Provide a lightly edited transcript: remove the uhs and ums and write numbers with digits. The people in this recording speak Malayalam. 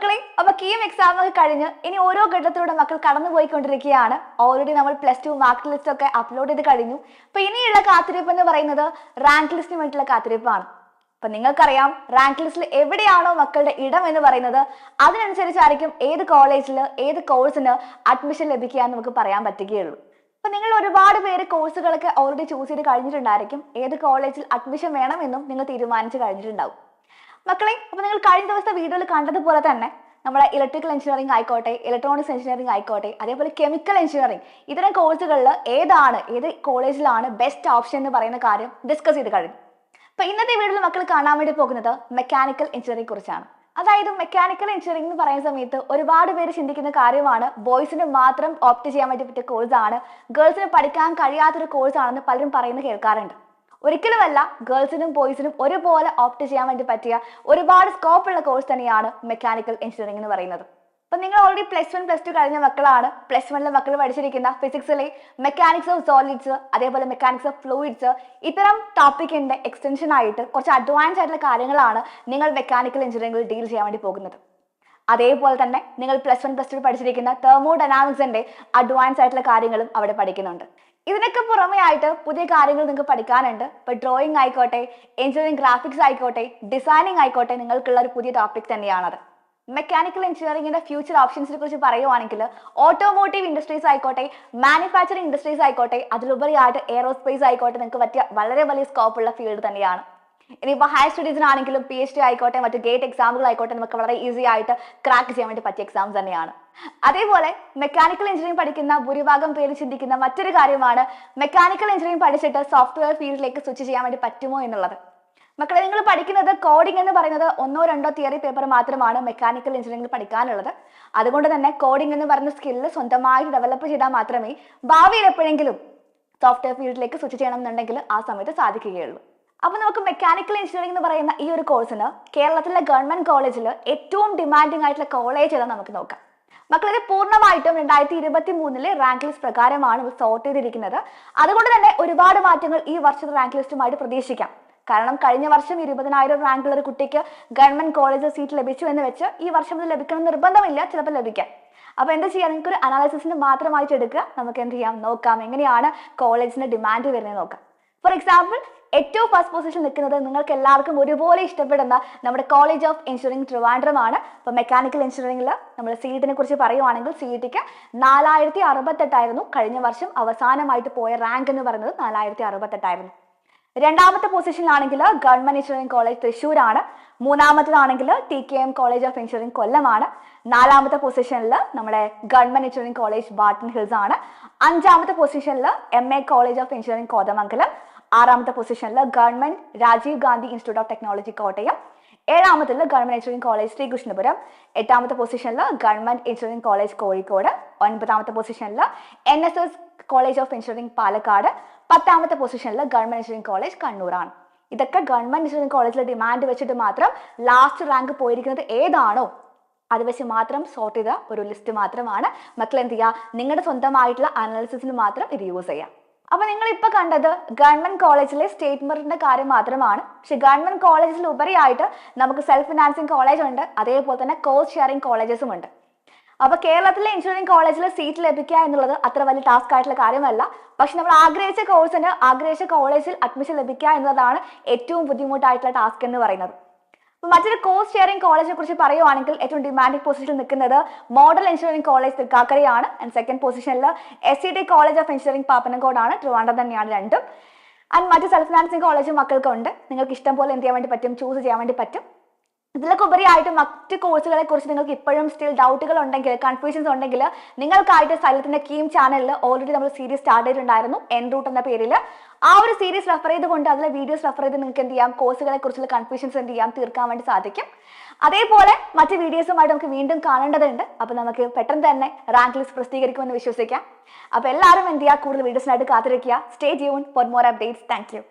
മക്കളെ അപ്പൊ കീം എക്സാം ഒക്കെ കഴിഞ്ഞ് ഇനി ഓരോ ഘട്ടത്തിലൂടെ മക്കൾ കടന്നുപോയിക്കൊണ്ടിരിക്കുകയാണ്. ഓൾറെഡി നമ്മൾ +2 മാർക്ക് ലിസ്റ്റ് ഒക്കെ അപ്ലോഡ് ചെയ്ത് കഴിഞ്ഞു. അപ്പൊ ഇനിയുള്ള കാത്തിരിപ്പ് എന്ന് പറയുന്നത് റാങ്ക് ലിസ്റ്റിന് വേണ്ടിയിട്ടുള്ള കാത്തിരിപ്പാണ്. അപ്പൊ നിങ്ങൾക്കറിയാം റാങ്ക് ലിസ്റ്റിൽ എവിടെയാണോ മക്കളുടെ ഇടം എന്ന് പറയുന്നത് അതിനനുസരിച്ചായിരിക്കും ഏത് കോളേജിൽ ഏത് കോഴ്സിന് അഡ്മിഷൻ ലഭിക്കുക എന്ന് നമുക്ക് പറയാൻ പറ്റുകയുള്ളൂ. അപ്പൊ നിങ്ങൾ ഒരുപാട് പേര് കോഴ്സുകളൊക്കെ ഓൾറെഡി ചൂസ് ചെയ്ത് കഴിഞ്ഞിട്ടുണ്ടായിരിക്കും. ഏത് കോളേജിൽ അഡ്മിഷൻ വേണമെന്നും നിങ്ങൾ തീരുമാനിച്ചു കഴിഞ്ഞിട്ടുണ്ടാവും. മക്കളെ അപ്പൊ നിങ്ങൾ കഴിഞ്ഞ ദിവസത്തെ വീഡിയോയിൽ കണ്ടതുപോലെ തന്നെ നമ്മുടെ ഇലക്ട്രിക്കൽ എഞ്ചിനീയറിംഗ് ആയിക്കോട്ടെ, ഇലക്ട്രോണിക്സ് എഞ്ചിനീയറിംഗ് ആയിക്കോട്ടെ, അതേപോലെ കെമിക്കൽ എഞ്ചിനീയറിംഗ്, ഇത്തരം കോഴ്സുകളിൽ ഏത് കോളേജിലാണ് ബെസ്റ്റ് ഓപ്ഷൻ എന്ന് പറയുന്ന കാര്യം ഡിസ്കസ് ചെയ്ത് കഴിഞ്ഞു. അപ്പൊ ഇന്നത്തെ വീഡിയോയിൽ മക്കൾ കാണാൻ വേണ്ടി പോകുന്നത് മെക്കാനിക്കൽ എഞ്ചിനീയറിംഗ് കുറിച്ചാണ്. അതായത് മെക്കാനിക്കൽ എഞ്ചിനീയറിംഗ് എന്ന് പറയുന്ന സമയത്ത് ഒരുപാട് പേര് ചിന്തിക്കുന്ന കാര്യമാണ് ബോയ്സിന് മാത്രം ഓപ്റ്റ് ചെയ്യാൻ വേണ്ടി പറ്റിയ കോഴ്സാണ്, ഗേൾസിന് പഠിക്കാൻ കഴിയാത്തൊരു കോഴ്സാണെന്ന് പലരും പറയുന്നത് കേൾക്കാറുണ്ട്. ഒരിക്കലുമല്ല, ഗേൾസിനും ബോയ്സിനും ഒരുപോലെ ഓപ്റ്റ് ചെയ്യാൻ വേണ്ടി പറ്റിയ ഒരുപാട് സ്കോപ്പ് ഉള്ള കോഴ്സ് തന്നെയാണ് മെക്കാനിക്കൽ എഞ്ചിനീയറിംഗ് എന്ന് പറയുന്നത്. അപ്പൊ നിങ്ങൾ ഓൾറെഡി +1 +2 കഴിഞ്ഞ മക്കളാണ്. +1 മക്കൾ പഠിച്ചിരിക്കുന്ന ഫിസിക്സിലെ മെക്കാനിക്സ് ഓഫ് സോളിഡ്സ്, അതേപോലെ മെക്കാനിക്സ് ഓഫ് ഫ്ലൂയിഡ്സ്, ഇത്തരം ടോപ്പിക്കിന്റെ എക്സ്റ്റൻഷൻ ആയിട്ട് കുറച്ച് അഡ്വാൻസ് ആയിട്ടുള്ള കാര്യങ്ങളാണ് നിങ്ങൾ മെക്കാനിക്കൽ എഞ്ചിനീയറിംഗിൽ ഡീൽ ചെയ്യാൻ വേണ്ടി പോകുന്നത്. അതേപോലെ തന്നെ നിങ്ങൾ +1 +2 പഠിച്ചിരിക്കുന്ന തെർമോഡൈനാമിക്സിന്റെ അഡ്വാൻസ് ആയിട്ടുള്ള കാര്യങ്ങളും അവിടെ പഠിക്കുന്നുണ്ട്. ഇതിനൊക്കെ പുറമെ ആയിട്ട് പുതിയ കാര്യങ്ങൾ നിങ്ങൾക്ക് പഠിക്കാനുണ്ട്. ഇപ്പൊ ഡ്രോയിങ് ആയിക്കോട്ടെ, എഞ്ചിനീയറിംഗ് ഗ്രാഫിക്സ് ആയിക്കോട്ടെ, ഡിസൈനിങ് ആയിക്കോട്ടെ, നിങ്ങൾക്കുള്ള ഒരു പുതിയ ടോപ്പിക് തന്നെയാണത്. മെക്കാനിക്കൽ എഞ്ചിനീയറിംഗിന്റെ ഫ്യൂച്ചർ ഓപ്ഷൻസിനെ കുറിച്ച് പറയുവാണെങ്കിൽ ഓട്ടോമോട്ടീവ് ഇൻഡസ്ട്രീസ് ആയിക്കോട്ടെ, മാനുഫാക്ചറിംഗ് ഇൻഡസ്ട്രീസ് ആയിക്കോട്ടെ, അതിലുപരിയായിട്ട് എയറോസ്പേസ് ആയിക്കോട്ടെ, നിങ്ങൾക്ക് പറ്റിയ വളരെ വലിയ സ്കോപ്പ് ഉള്ള ഫീൽഡ് തന്നെയാണ്. ഇനിയിപ്പോൾ ഹയർ സ്റ്റഡീസിനാണെങ്കിലും PhD ആയിക്കോട്ടെ, മറ്റു ഗേറ്റ് എക്സാമുകൾ ആയിക്കോട്ടെ, നമുക്ക് വളരെ ഈസി ആയിട്ട് ക്രാക്ക് ചെയ്യാൻ വേണ്ടി പറ്റിയ എക്സാംസ് തന്നെയാണ്. അതേപോലെ മെക്കാനിക്കൽ എഞ്ചിനീയറിംഗ് പഠിക്കുന്ന ഭൂരിഭാഗം പേര് ചിന്തിക്കുന്ന മറ്റൊരു കാര്യമാണ് മെക്കാനിക്കൽ എഞ്ചിനീയറിംഗ് പഠിച്ചിട്ട് സോഫ്റ്റ്വെയർ ഫീൽഡിലേക്ക് സ്വിച്ച് ചെയ്യാൻ വേണ്ടി പറ്റുമോ എന്നുള്ളത്. മക്കളെ നിങ്ങൾ പഠിക്കുന്നത് കോഡിംഗ് എന്ന് പറയുന്നത് 1-2 തിയറി പേപ്പർ മാത്രമാണ് മെക്കാനിക്കൽ എഞ്ചിനീയറിംഗിൽ പഠിക്കാനുള്ളത്. അതുകൊണ്ട് തന്നെ കോഡിംഗ് എന്ന് പറയുന്ന സ്കില്ല് സ്വന്തമായി ഡെവലപ്പ് ചെയ്താൽ മാത്രമേ ഭാവിയിൽ എപ്പോഴെങ്കിലും സോഫ്റ്റ്വെയർ ഫീൽഡിലേക്ക് സ്വിച്ച് ചെയ്യണം എന്നുണ്ടെങ്കിൽ ആ സമയത്ത് സാധിക്കുകയുള്ളൂ. അപ്പൊ നമുക്ക് മെക്കാനിക്കൽ എഞ്ചിനീയറിംഗ് എന്ന് പറയുന്ന ഈ ഒരു കോഴ്സിന് കേരളത്തിലെ ഗവൺമെന്റ് കോളേജിൽ ഏറ്റവും ഡിമാൻഡിംഗ് ആയിട്ടുള്ള കോളേജ് ഏതാണെന്ന് നമുക്ക് നോക്കാം. മക്കളിത് പൂർണ്ണമായിട്ടും 2023 റാങ്ക് ലിസ്റ്റ് പ്രകാരമാണ് സോർട്ട് ചെയ്തിരിക്കുന്നത്. അതുകൊണ്ട് തന്നെ ഒരുപാട് മാറ്റങ്ങൾ ഈ വർഷത്തെ റാങ്ക് ലിസ്റ്റുമായിട്ട് പ്രതീക്ഷിക്കാം. കാരണം കഴിഞ്ഞ വർഷം 20,000 റാങ്കുള്ള ഒരു കുട്ടിക്ക് ഗവൺമെന്റ് കോളേജിൽ സീറ്റ് ലഭിച്ചു എന്ന് വെച്ച് ഈ വർഷം ഇത് ലഭിക്കണം നിർബന്ധമില്ല, ചിലപ്പോൾ ലഭിക്കാം. അപ്പൊ എന്താ ചെയ്യാം, നിങ്ങൾക്ക് ഒരു അനാലിസിസിന് മാത്രമായിട്ട് എടുക്കുക. നമുക്ക് എന്ത് ചെയ്യാം നോക്കാം, എങ്ങനെയാണ് കോളേജിന്റെ ഡിമാൻഡ് വരുന്നത് നോക്കാം. ഫോർ എക്സാമ്പിൾ, ഏറ്റവും ഫസ്റ്റ് പൊസിഷൻ നിൽക്കുന്നത് നിങ്ങൾക്ക് എല്ലാവർക്കും ഒരുപോലെ ഇഷ്ടപ്പെടുന്ന നമ്മുടെ കോളേജ് ഓഫ് എഞ്ചിനീയറിംഗ് ട്രിവാൻഡ്രം. അപ്പൊ മെക്കാനിക്കൽ എഞ്ചിനീയറിംഗിൽ നമ്മൾ സീറ്റിനെ കുറിച്ച് പറയുവാണെങ്കിൽ CETക്ക് 4068 ആയിരുന്നു. കഴിഞ്ഞ വർഷം അവസാനമായിട്ട് പോയ റാങ്ക് എന്ന് പറയുന്നത് 4068 ആയിരുന്നു. രണ്ടാമത്തെ പൊസിഷനിലാണെങ്കിൽ ഗവൺമെന്റ് എഞ്ചിനീയറിംഗ് കോളേജ് തൃശ്ശൂരാണ്. മൂന്നാമത്തേതാണെങ്കിൽ TKM കോളേജ് ഓഫ് എഞ്ചിനീയറിംഗ് കൊല്ലമാണ്. നാലാമത്തെ പൊസിഷനിൽ നമ്മുടെ government engineering college Barton Hills ആണ്. അഞ്ചാമത്തെ പൊസിഷനിൽ MA college of engineering Kothamangalam. ആറാമത്തെ പൊസിഷനിൽ government Rajiv Gandhi institute of technology Kottayam. ഏഴാമത്തിൽ ഗവൺമെന്റ് എഞ്ചിനീയറിംഗ് കോളേജ് ശ്രീകൃഷ്ണപുരം. എട്ടാമത്തെ പൊസിഷനിൽ ഗവൺമെന്റ് എഞ്ചിനീയറിംഗ് കോളേജ് കോഴിക്കോട്. ഒൻപതാമത്തെ പൊസിഷനിൽ NSS college of engineering Palakkad. പത്താമത്തെ പൊസിഷനിൽ ഗവൺമെന്റ് എഞ്ചിനീയറിംഗ് കോളേജ് കണ്ണൂരാണ്. ഇതൊക്കെ ഗവൺമെന്റ് എഞ്ചിനീയറിംഗ് കോളേജിലെ ഡിമാൻഡ് വെച്ചിട്ട് മാത്രം ലാസ്റ്റ് റാങ്ക് പോയിരിക്കുന്നത് ഏതാണോ അത് വെച്ച് മാത്രം സോർട്ട് ചെയ്ത ഒരു ലിസ്റ്റ് മാത്രമാണ്. മക്കൾ എന്ത് ചെയ്യുക, നിങ്ങളുടെ സ്വന്തമായിട്ടുള്ള അനാലിസിസിന് മാത്രം ഇത് യൂസ് ചെയ്യാം. അപ്പൊ നിങ്ങൾ ഇപ്പൊ കണ്ടത് ഗവൺമെന്റ് കോളേജിലെ സ്റ്റേറ്റ് മെറിറ്റിന്റെ കാര്യം മാത്രമാണ്. പക്ഷെ ഗവൺമെന്റ് കോളേജിൽ ഉപരിയായിട്ട് നമുക്ക് സെൽഫ് ഫിനാൻസിങ് കോളേജ് ഉണ്ട്, അതേപോലെ തന്നെ കോസ്റ്റ് ഷെയറിംഗ് കോളേജസും ഉണ്ട്. അപ്പൊ കേരളത്തിലെ എഞ്ചിനീയറിംഗ് കോളേജിൽ സീറ്റ് ലഭിക്കുക എന്നുള്ളത് അത്ര വലിയ ടാസ്ക് ആയിട്ടുള്ള കാര്യമല്ല. പക്ഷെ നമ്മൾ ആഗ്രഹിച്ച കോഴ്സിന് ആഗ്രഹിച്ച കോളേജിൽ അഡ്മിഷൻ ലഭിക്കുക എന്നതാണ് ഏറ്റവും ബുദ്ധിമുട്ടായിട്ടുള്ള ടാസ്ക് എന്ന് പറയുന്നത്. അപ്പൊ മറ്റൊരു കോസ്റ്റ് ഷെയറിംഗ് കോളേജിനെ കുറിച്ച് പറയുവാണെങ്കിൽ ഏറ്റവും ഡിമാൻഡിംഗ് പൊസിഷനിൽ നിൽക്കുന്നത് മോഡൽ എഞ്ചിനീയറിംഗ് കോളേജ് തൃക്കാക്കരയാണ്. ആൻഡ് സെക്കൻഡ് പൊസിഷനിൽ SCT കോളേജ് ഓഫ് എഞ്ചിനീയറിംഗ് പാപ്പനംകോടാണ്. ട്രിവാൻഡ്രം തന്നെയാണ് രണ്ടും. ആൻഡ് മറ്റ് സെൽഫ് ഫിനാൻസിംഗ് കോളേജ് മക്കൾക്കുണ്ട്. നിങ്ങൾക്ക് ഇഷ്ടം പോലെ എന്ത് ചെയ്യാൻ വേണ്ടി പറ്റും, ചൂസ് ചെയ്യാൻ വേണ്ടി പറ്റും. ഇതിലൊക്കെ ഉപരിയായിട്ട് മറ്റ് കോഴ്സുകളെ കുറിച്ച് നിങ്ങൾക്ക് ഇപ്പോഴും സ്റ്റിൽ ഡൗട്ടുകൾ ഉണ്ടെങ്കിൽ, കൺഫ്യൂഷൻസ് ഉണ്ടെങ്കിൽ നിങ്ങൾക്കായിട്ട് സൈലത്തിന്റെ കീം ചാനലിൽ ഓൾറെഡി നമ്മൾ സീരീസ് സ്റ്റാർട്ട് ചെയ്തിട്ടുണ്ടായിരുന്നു, എൻ റൂട്ട് എന്ന പേരിൽ. ആ ഒരു സീരീസ് റെഫർ ചെയ്തുകൊണ്ട് അതിലെ വീഡിയോസ് റെഫർ ചെയ്ത് നിങ്ങൾക്ക് എന്ത് ചെയ്യാം, കോഴ്സുകളെ കുറിച്ചുള്ള കൺഫ്യൂഷൻസ് എന്ത് ചെയ്യാം തീർക്കാൻ വേണ്ടി സാധിക്കും. അതേപോലെ മറ്റ് വീഡിയോസുമായിട്ട് നമുക്ക് വീണ്ടും കാണേണ്ടതുണ്ട്. അപ്പൊ നമുക്ക് പെട്ടെന്ന് തന്നെ റാങ്ക് ലിസ്റ്റ് പ്രസിദ്ധീകരിക്കുമെന്ന് വിശ്വസിക്കാം. അപ്പൊ എല്ലാവരും എന്ത് ചെയ്യുക, കൂടുതൽ വീഡിയോസിനായിട്ട് കാത്തിരിക്കുക. Stay tune for more updates. Thank you.